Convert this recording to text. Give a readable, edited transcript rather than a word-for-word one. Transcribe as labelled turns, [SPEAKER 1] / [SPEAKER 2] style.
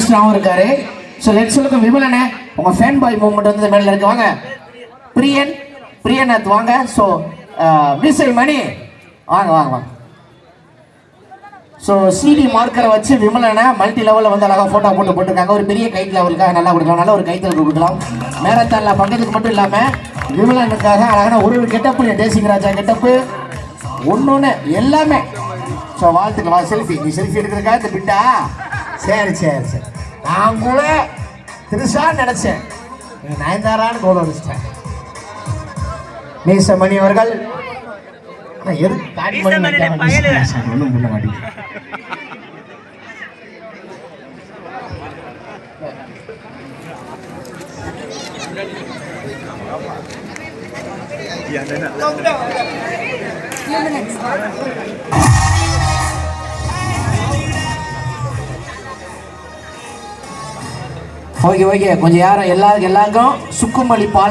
[SPEAKER 1] ஆர்கெஸ்ட்ராவும் இருக்காரு. So let's welcome விமலனே. உங்கள் ஃபேன் பாய் மூவ்மெண்ட் வந்து மேலே இருக்கு. வாங்க பிரியநாத் வாங்க. ஸோ மிஸ்ஸை மணி வாங்க வாங்க வாங்க. ஸோ சிடி மார்க்கரை வச்சு விமலனை மல்டி லெவலில் வந்து அழகாக ஃபோட்டோ போட்டுருக்காங்க. ஒரு பெரிய கைத்தில் அவருக்காக நல்லா கொடுக்கலாம், நல்ல ஒரு கைத்தில் கொடுக்கலாம். மேரத்தானில் பங்கத்துக்கு மட்டும் இல்லாமல் விமலனுக்காக அழகான ஒரு கெட்டப்பு, தேசிங் ராஜா கெட்டப்பு ஒன்று எல்லாமே. ஸோ வாழ்த்துக்கலாம். செல்ஃபி நீ செல்ஃபி எடுக்கிறதுக்காக இந்த பிட்டா? சரி சரி சரி, நான் கூட திருசான்னு நினச்சேன், நீ நயன்தாரான்னு கோல் அடிச்சிட்டேன். மீசமணி அவர்கள் ஒன்றும் பண்ண மாட்டேங்க. ஓகே கொஞ்சம் யாரும் எல்லாருக்கும் சுக்குமல்லி பால்